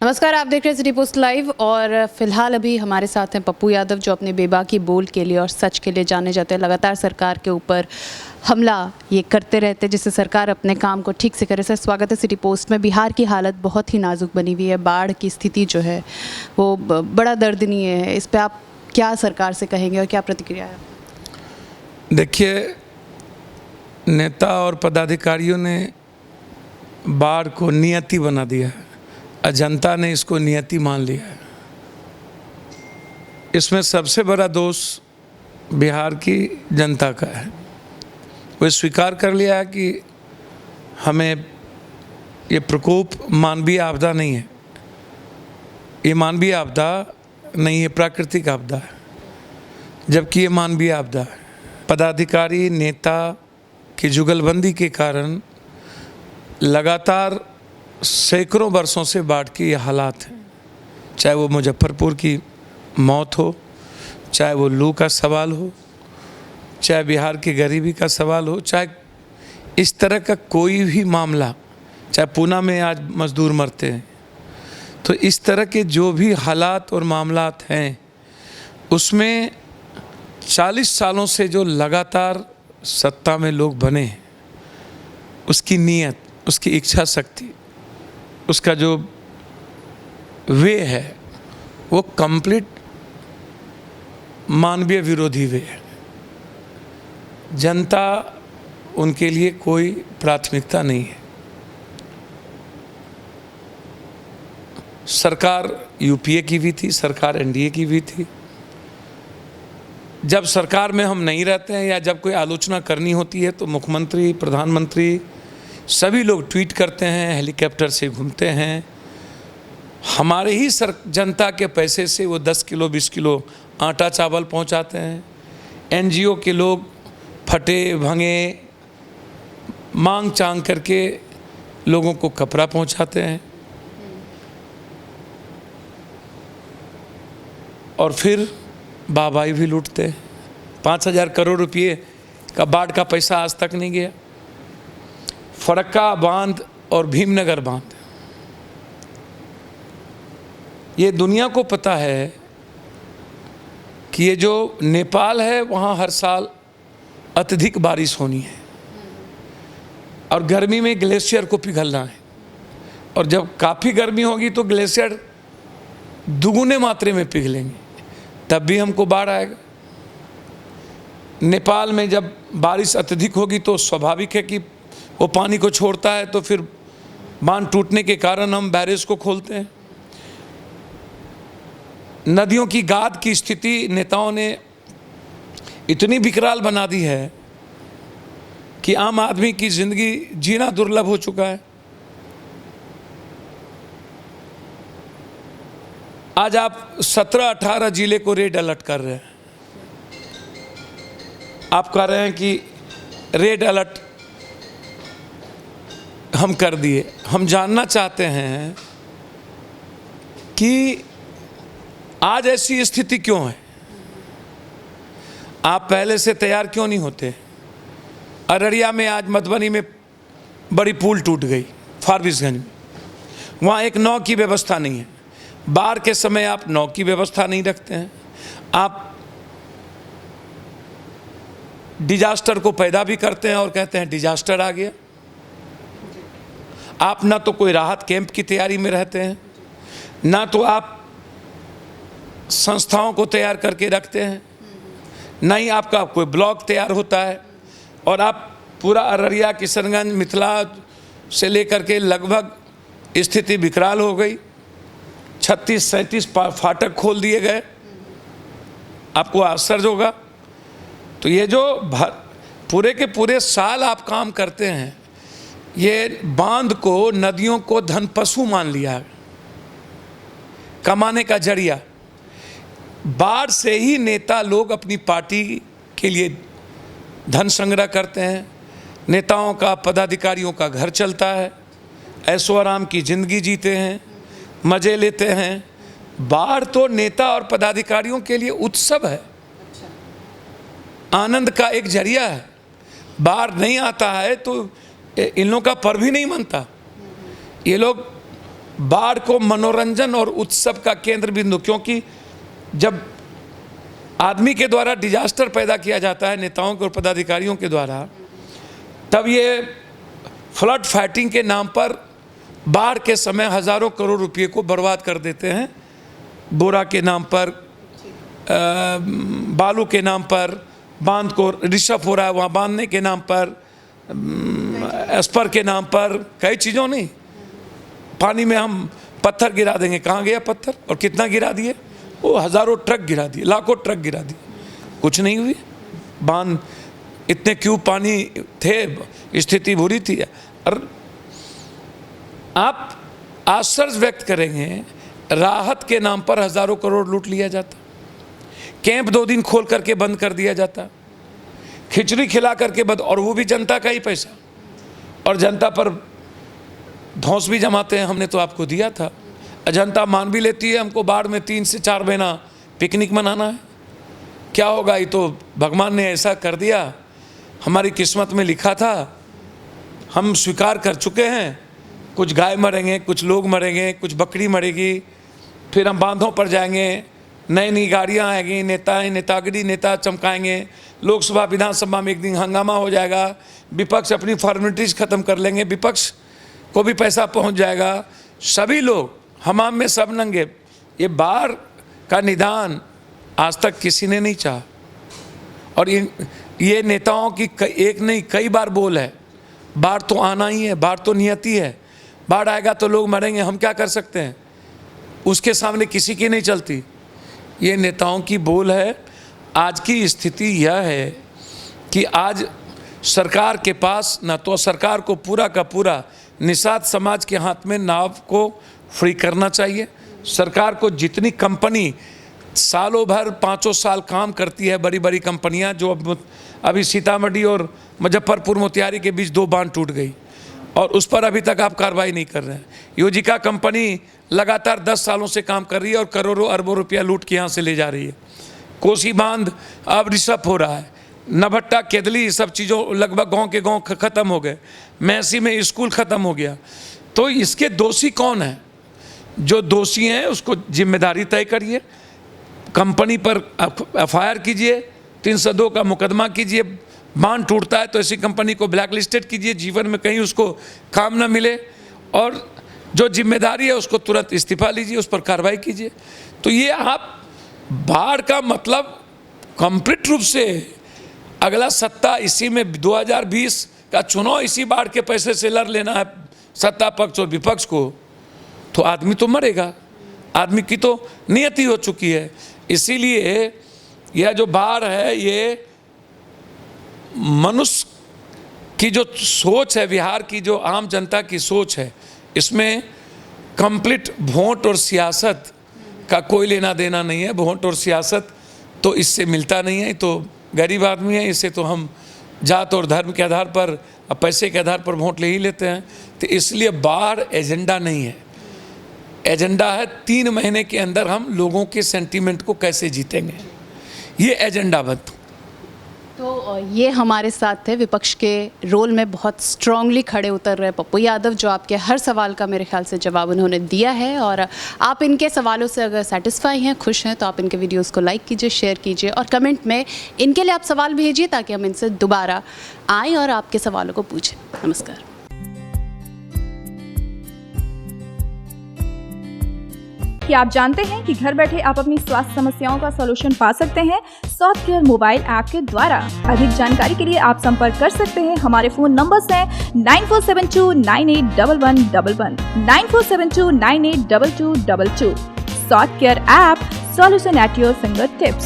नमस्कार, आप देख रहे हैं सिटी पोस्ट लाइव और फिलहाल अभी हमारे साथ हैं पप्पू यादव, जो अपने बेबाकी बोल के लिए और सच के लिए जाने जाते हैं। लगातार सरकार के ऊपर हमला ये करते रहते हैं जिससे सरकार अपने काम को ठीक से करे। सर, स्वागत है सिटी पोस्ट में। बिहार की हालत बहुत ही नाजुक बनी हुई है। बाढ़ की स्थिति जो है वो बड़ा दर्दनीय है। इस पर आप क्या सरकार से कहेंगे और क्या प्रतिक्रिया है? देखिए, नेता और पदाधिकारियों ने बाढ़ को नियति बना दिया है, जनता ने इसको नियति मान लिया है। इसमें सबसे बड़ा दोष बिहार की जनता का है। वो स्वीकार कर लिया है कि हमें ये प्रकोप मानवीय आपदा नहीं है, ये मानवीय आपदा नहीं है, प्राकृतिक आपदा है, जबकि ये मानवीय आपदा है। पदाधिकारी नेता की जुगलबंदी के कारण लगातार सैकड़ों वर्षों से बाढ़ के ये हालात हैं। चाहे वो मुजफ्फरपुर की मौत हो, चाहे वो लू का सवाल हो, चाहे बिहार की गरीबी का सवाल हो, चाहे इस तरह का कोई भी मामला, चाहे पूना में आज मजदूर मरते हैं, तो इस तरह के जो भी हालात और मामलात हैं उसमें 40 सालों से जो लगातार सत्ता में लोग बने हैं, उसकी नीयत, उसकी इच्छा शक्ति, उसका जो वे है वो कंप्लीट मानवीय विरोधी वे है। जनता उनके लिए कोई प्राथमिकता नहीं है। सरकार यूपीए की भी थी, सरकार एनडीए की भी थी। जब सरकार में हम नहीं रहते हैं या जब कोई आलोचना करनी होती है तो मुख्यमंत्री, प्रधानमंत्री सभी लोग ट्वीट करते हैं, हेलीकॉप्टर से घूमते हैं। हमारे ही जनता के पैसे से वो 10 किलो 20 किलो आटा चावल पहुंचाते हैं। एनजीओ के लोग फटे भंगे मांग चांग करके लोगों को कपड़ा पहुंचाते हैं और फिर बाबाई भी लूटते हैं। 5,000 करोड़ रुपये का बाढ़ का पैसा आज तक नहीं गया। फरक्का बांध और भीमनगर बांध, ये दुनिया को पता है कि ये जो नेपाल है वहाँ हर साल अत्यधिक बारिश होनी है और गर्मी में ग्लेशियर को पिघलना है, और जब काफ़ी गर्मी होगी तो ग्लेशियर दुगुने मात्रे में पिघलेंगे, तब भी हमको बाढ़ आएगा। नेपाल में जब बारिश अत्यधिक होगी तो स्वाभाविक है कि वो पानी को छोड़ता है, तो फिर बांध टूटने के कारण हम बैरेज को खोलते हैं। नदियों की गाद की स्थिति नेताओं ने इतनी विकराल बना दी है कि आम आदमी की जिंदगी जीना दुर्लभ हो चुका है। आज आप 17-18 जिले को रेड अलर्ट कर रहे हैं। आप कह रहे हैं कि रेड अलर्ट हम कर दिए। हम जानना चाहते हैं कि आज ऐसी स्थिति क्यों है? आप पहले से तैयार क्यों नहीं होते? अररिया में आज मधुबनी में बड़ी पुल टूट गई, फारबिसगंज में, वहाँ एक नाव की व्यवस्था नहीं है। बाढ़ के समय आप नाव की व्यवस्था नहीं रखते हैं। आप डिजास्टर को पैदा भी करते हैं और कहते हैं डिजास्टर आ गया। आप ना तो कोई राहत कैंप की तैयारी में रहते हैं, ना तो आप संस्थाओं को तैयार करके रखते हैं, ना ही आपका कोई ब्लॉक तैयार होता है। और आप पूरा अररिया, किशनगंज, मिथिला से लेकर के लगभग स्थिति विकराल हो गई। 36-37 फाटक खोल दिए गए। आपको आश्चर्य होगा। तो ये जो पूरे के पूरे साल आप काम करते हैं, ये बांध को, नदियों को धन पशु मान लिया, कमाने का जरिया। बाढ़ से ही नेता लोग अपनी पार्टी के लिए धन संग्रह करते हैं। नेताओं का, पदाधिकारियों का घर चलता है, ऐशो आराम की जिंदगी जीते हैं, मजे लेते हैं। बाढ़ तो नेता और पदाधिकारियों के लिए उत्सव है, आनंद का एक जरिया है। बाढ़ नहीं आता है तो इन लोगों का पर्व भी नहीं मनता। ये लोग बाढ़ को मनोरंजन और उत्सव का केंद्र बिंदु, क्योंकि जब आदमी के द्वारा डिजास्टर पैदा किया जाता है नेताओं के और पदाधिकारियों के द्वारा, तब ये फ्लड फाइटिंग के नाम पर बाढ़ के समय हजारों करोड़ रुपए को बर्बाद कर देते हैं। बोरा के नाम पर, बालू के नाम पर, बांध को रिशफ हो रहा है वहाँ बांधने के नाम पर, एस्पर के नाम पर, कई चीज़ों नहीं। पानी में हम पत्थर गिरा देंगे, कहाँ गया पत्थर और कितना गिरा दिए? वो हज़ारों ट्रक गिरा दिए, लाखों ट्रक गिरा दिए, कुछ नहीं हुई। बांध इतने क्यूब पानी थे, स्थिति बुरी थी। और आप आश्चर्य व्यक्त करेंगे, राहत के नाम पर हज़ारों करोड़ लूट लिया जाता, कैंप 2 दिन खोल करके बंद कर दिया जाता, खिचड़ी खिला करके बंद, और वो भी जनता का ही पैसा, और जनता पर धौंस भी जमाते हैं। हमने तो आपको दिया था, जनता मान भी लेती है हमको बाढ़ में 3 से 4 महीना पिकनिक मनाना है। क्या होगा, ये तो भगवान ने ऐसा कर दिया, हमारी किस्मत में लिखा था, हम स्वीकार कर चुके हैं। कुछ गाय मरेंगे, कुछ लोग मरेंगे, कुछ बकरी मरेगी, फिर हम बांधों पर जाएंगे, नई नई गाड़ियाँ आएंगी, नेतागिरी नेता चमकाएंगे, लोकसभा विधानसभा में एक दिन हंगामा हो जाएगा, विपक्ष अपनी फॉर्मेलिटीज़ ख़त्म कर लेंगे, विपक्ष को भी पैसा पहुंच जाएगा, सभी लोग हमाम में सब नंगे। ये बाढ़ का निदान आज तक किसी ने नहीं चाहा, और ये नेताओं की एक नहीं कई बार बोल है, बाढ़ तो आना ही है, बाढ़ तो नियति है, बाढ़ आएगा तो लोग मरेंगे, हम क्या कर सकते हैं, उसके सामने किसी की नहीं चलती। ये नेताओं की बोल है। आज की स्थिति यह है कि आज सरकार के पास ना तो सरकार को पूरा का पूरा निषाद समाज के हाथ में नाव को फ्री करना चाहिए। सरकार को जितनी कंपनी सालों भर 5 साल काम करती है, बड़ी बड़ी कंपनियां, जो अभी सीतामढ़ी और मुजफ्फरपुर मोतिहारी के बीच 2 बांध टूट गई और उस पर अभी तक आप कार्रवाई नहीं कर रहे हैं। योजिका कंपनी लगातार 10 सालों से काम कर रही है और करोड़ों अरबों रुपया लूट के यहाँ से ले जा रही है। कोसी बांध अब रिसप हो रहा है, नभट्टा केदली सब चीज़ों लगभग गांव के गांव ख़त्म हो गए, मैसी में स्कूल ख़त्म हो गया। तो इसके दोषी कौन है? जो दोषी हैं उसको जिम्मेदारी तय करिए, कंपनी पर FIR कीजिए, 302 का मुकदमा कीजिए, बांध टूटता है तो ऐसी कंपनी को ब्लैक लिस्टेड कीजिए, जीवन में कहीं उसको काम ना मिले, और जो जिम्मेदारी है उसको तुरंत इस्तीफा लीजिए, उस पर कार्रवाई कीजिए। तो ये आप बाढ़ का मतलब कंप्लीट रूप से अगला सत्ता इसी में 2020 का चुनाव इसी बाढ़ के पैसे से लड़ लेना है सत्ता पक्ष और विपक्ष को, तो आदमी तो मरेगा, आदमी की तो नियति हो चुकी है। इसीलिए यह जो बाढ़ है ये मनुष्य की जो सोच है, बिहार की जो आम जनता की सोच है, इसमें कंप्लीट वोट और सियासत का कोई लेना देना नहीं है। वोट और सियासत तो इससे मिलता नहीं है, तो गरीब आदमी है, इससे तो हम जात और धर्म के आधार पर, पैसे के आधार पर वोट ले ही लेते हैं। तो इसलिए बाढ़ एजेंडा नहीं है, एजेंडा है 3 महीने के अंदर हम लोगों के सेंटीमेंट को कैसे जीतेंगे, ये एजेंडा बन। तो ये हमारे साथ थे विपक्ष के रोल में बहुत स्ट्रांगली खड़े उतर रहे पप्पू यादव, जो आपके हर सवाल का मेरे ख्याल से जवाब उन्होंने दिया है, और आप इनके सवालों से अगर सेटिस्फाई हैं, खुश हैं, तो आप इनके वीडियोस को लाइक कीजिए, शेयर कीजिए, और कमेंट में इनके लिए आप सवाल भेजिए ताकि हम इनसे दोबारा आएँ और आपके सवालों को पूछें। नमस्कार। क्या आप जानते हैं कि घर बैठे आप अपनी स्वास्थ्य समस्याओं का सलूशन पा सकते हैं सॉफ्ट केयर मोबाइल ऐप के द्वारा। अधिक जानकारी के लिए आप संपर्क कर सकते हैं। हमारे फोन नंबर्स हैं 9472981111, 9472982222। Soft care app, solution at your finger tips.